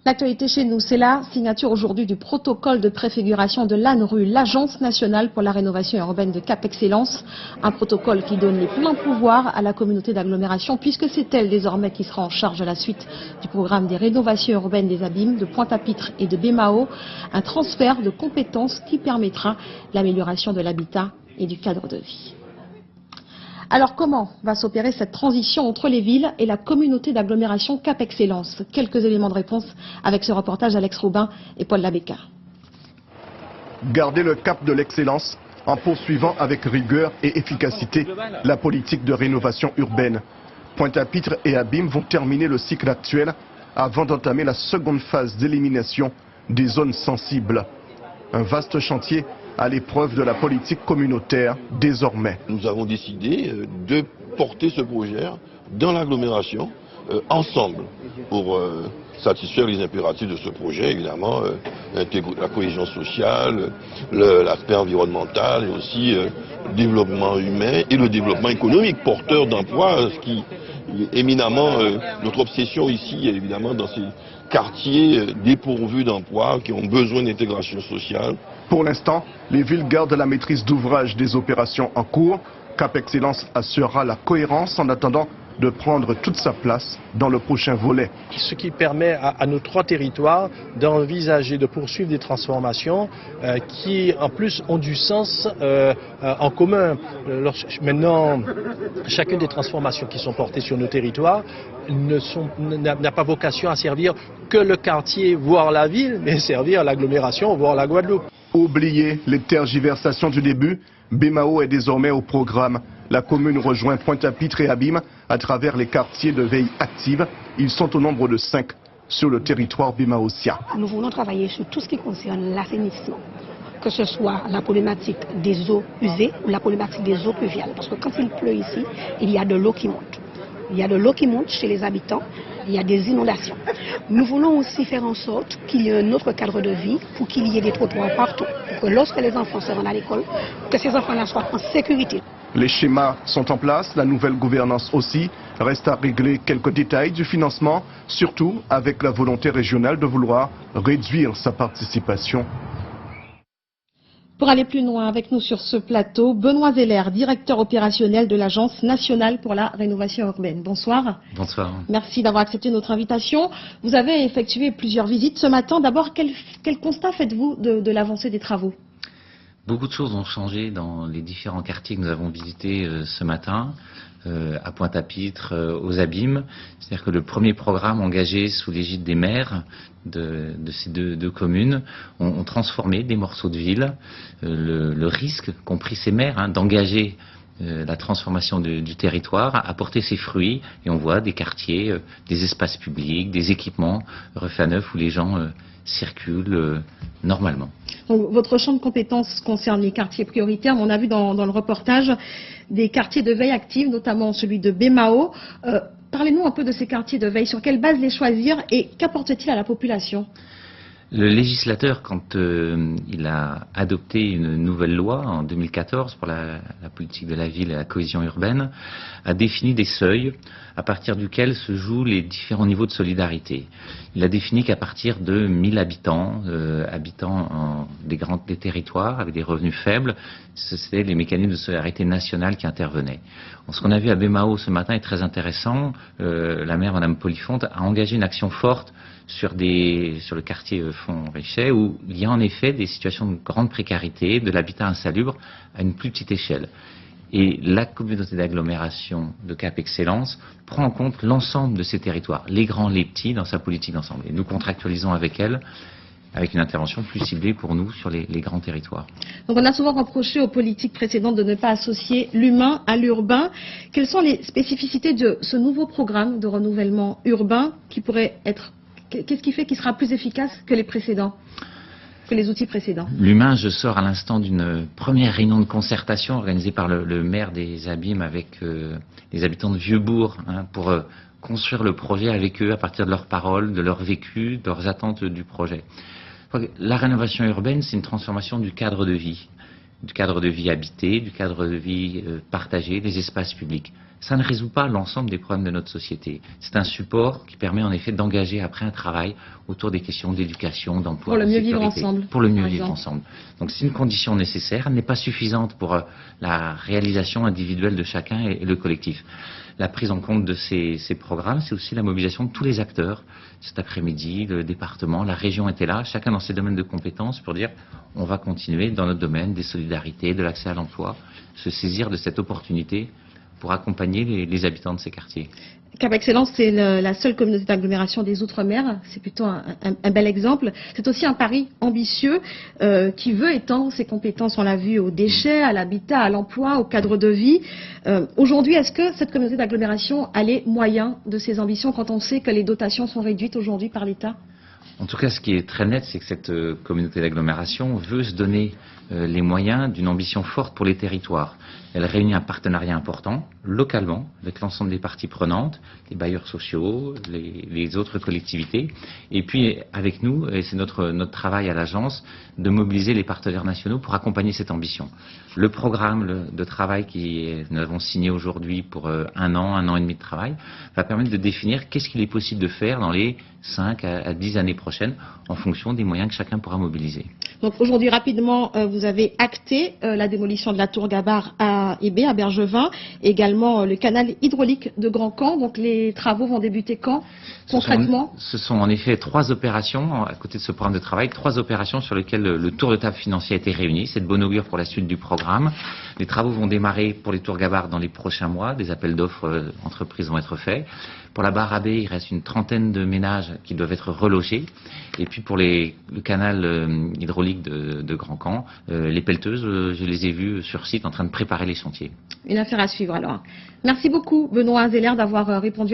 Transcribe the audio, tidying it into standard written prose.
L'actualité chez nous, c'est la signature aujourd'hui du protocole de préfiguration de l'ANRU, l'Agence nationale pour la rénovation urbaine de Cap Excellence. Un protocole qui donne les pleins pouvoirs à la communauté d'agglomération puisque c'est elle désormais qui sera en charge de la suite du programme des rénovations urbaines des Abîmes, de Pointe-à-Pitre et de Bémao. Un transfert de compétences qui permettra l'amélioration de l'habitat et du cadre de vie. Alors comment va s'opérer cette transition entre les villes et la communauté d'agglomération Cap Excellence? Quelques éléments de réponse avec ce reportage d'Alex Robin et Paul Labéca. Garder le cap de l'excellence en poursuivant avec rigueur et efficacité la politique de rénovation urbaine. Pointe-à-Pitre et Abîmes vont terminer le cycle actuel avant d'entamer la seconde phase d'élimination des zones sensibles. Un vaste chantier à l'épreuve de la politique communautaire désormais. Nous avons décidé de porter ce projet dans l'agglomération ensemble pour satisfaire les impératifs de ce projet, évidemment, la cohésion sociale, l'aspect environnemental et aussi le développement humain et le développement économique, porteur d'emplois, ce qui est éminemment notre obsession ici, évidemment, dans ces quartiers dépourvus d'emplois qui ont besoin d'intégration sociale. Pour l'instant, les villes gardent la maîtrise d'ouvrage des opérations en cours. Cap Excellence assurera la cohérence en attendant de prendre toute sa place dans le prochain volet. Ce qui permet à nos trois territoires d'envisager de poursuivre des transformations qui en plus ont du sens en commun. Maintenant, chacune des transformations qui sont portées sur nos territoires n'a pas vocation à servir que le quartier, voire la ville, mais servir l'agglomération, voire la Guadeloupe. Oubliez les tergiversations du début, Bémao est désormais au programme. La commune rejoint Pointe-à-Pitre et Abîmes à travers les quartiers de veille active. Ils sont au nombre de 5 sur le territoire bémaotien. Nous voulons travailler sur tout ce qui concerne l'assainissement, que ce soit la problématique des eaux usées ou la problématique des eaux pluviales. Parce que quand il pleut ici, il y a de l'eau qui monte. Il y a de l'eau qui monte chez les habitants, il y a des inondations. Nous voulons aussi faire en sorte qu'il y ait un autre cadre de vie pour qu'il y ait des trottoirs partout. Pour que lorsque les enfants se rendent à l'école, que ces enfants-là soient en sécurité. Les schémas sont en place, la nouvelle gouvernance aussi. Reste à régler quelques détails du financement, surtout avec la volonté régionale de vouloir réduire sa participation. Pour aller plus loin avec nous sur ce plateau, Benoît Zeller, directeur opérationnel de l'Agence nationale pour la rénovation urbaine. Bonsoir. Bonsoir. Merci d'avoir accepté notre invitation. Vous avez effectué plusieurs visites ce matin. D'abord, quel constat faites-vous de l'avancée des travaux? Beaucoup de choses ont changé dans les différents quartiers que nous avons visités ce matin, à Pointe-à-Pitre, aux Abîmes. C'est-à-dire que le premier programme engagé sous l'égide des maires de ces deux communes ont transformé des morceaux de ville. Le risque qu'ont pris ces maires d'engager la transformation du territoire a porté ses fruits et on voit des quartiers, des espaces publics, des équipements refaits à neuf où les gens circulent normalement. Donc, votre champ de compétences concerne les quartiers prioritaires. On a vu dans le reportage des quartiers de veille active, notamment celui de Bémao. Parlez-nous un peu de ces quartiers de veille. Sur quelle base les choisir et qu'apporte-t-il à la population? Le législateur, quand il a adopté une nouvelle loi en 2014 pour la politique de la ville et la cohésion urbaine, a défini des seuils à partir duquel se jouent les différents niveaux de solidarité. Il a défini qu'à partir de 1000 habitants, des territoires avec des revenus faibles, c'était les mécanismes de solidarité nationale qui intervenaient. Ce qu'on a vu à Bémao ce matin est très intéressant. La maire, Madame Polifonte, a engagé une action forte sur le quartier Font-Richet où il y a en effet des situations de grande précarité, de l'habitat insalubre à une plus petite échelle. Et la communauté d'agglomération de Cap Excellence prend en compte l'ensemble de ces territoires, les grands, les petits, dans sa politique d'ensemble. Et nous contractualisons avec elle, avec une intervention plus ciblée pour nous sur les grands territoires. Donc on a souvent reproché aux politiques précédentes de ne pas associer l'humain à l'urbain. Quelles sont les spécificités de ce nouveau programme de renouvellement urbain qui pourrait être... Qu'est-ce qui fait qu'il sera plus efficace que les précédents, que les outils précédents? L'humain, je sors à l'instant d'une première réunion de concertation organisée par le maire des Abîmes avec les habitants de Vieux-Bourg pour construire le projet avec eux à partir de leurs paroles, de leur vécu, de leurs attentes du projet. La rénovation urbaine, c'est une transformation du cadre de vie. du cadre de vie habité, du cadre de vie partagé, des espaces publics. Ça ne résout pas l'ensemble des problèmes de notre société. C'est un support qui permet en effet d'engager après un travail autour des questions d'éducation, d'emploi, pour le de mieux sécurité. vivre ensemble. Pour le mieux vivre ensemble. Donc c'est une condition nécessaire, elle n'est pas suffisante pour la réalisation individuelle de chacun et le collectif. La prise en compte de ces programmes, c'est aussi la mobilisation de tous les acteurs. Cet après-midi, le département, la région étaient là, chacun dans ses domaines de compétences pour dire on va continuer dans notre domaine des solidarités, de l'accès à l'emploi, se saisir de cette opportunité pour accompagner les habitants de ces quartiers. Cap Excellence, c'est la seule communauté d'agglomération des Outre-mer. C'est plutôt un bel exemple. C'est aussi un pari ambitieux qui veut étendre ses compétences, on l'a vu, aux déchets, à l'habitat, à l'emploi, au cadre de vie. Aujourd'hui, est-ce que cette communauté d'agglomération a les moyens de ses ambitions quand on sait que les dotations sont réduites aujourd'hui par l'État ? En tout cas, ce qui est très net, c'est que cette communauté d'agglomération veut se donner les moyens d'une ambition forte pour les territoires. Elle réunit un partenariat important, localement, avec l'ensemble des parties prenantes, les bailleurs sociaux, les autres collectivités, et puis avec nous, et c'est notre travail à l'agence, de mobiliser les partenaires nationaux pour accompagner cette ambition. Le programme de travail que nous avons signé aujourd'hui pour un an et demi de travail, va permettre de définir qu'est-ce qu'il est possible de faire dans les 5 à 10 années prochaines, en fonction des moyens que chacun pourra mobiliser. Donc aujourd'hui, rapidement, vous avez acté la démolition de la tour Gabar à Hébé, à Bergevin, également le canal hydraulique de Grand Camp. Donc les travaux vont débuter quand, concrètement ? Ce sont en effet 3 opérations, à côté de ce programme de travail, 3 opérations sur lesquelles le tour de table financier a été réuni. C'est de bon augure pour la suite du programme. Les travaux vont démarrer pour les tours Gabar dans les prochains mois. Des appels d'offres entreprises vont être faits. Pour la barre AB, il reste une 30aine de ménages qui doivent être relogés. Et puis pour le canal hydraulique de Grand Camp, les pelleteuses, je les ai vues sur site en train de préparer les chantiers. Une affaire à suivre alors. Merci beaucoup Benoît Zeller d'avoir répondu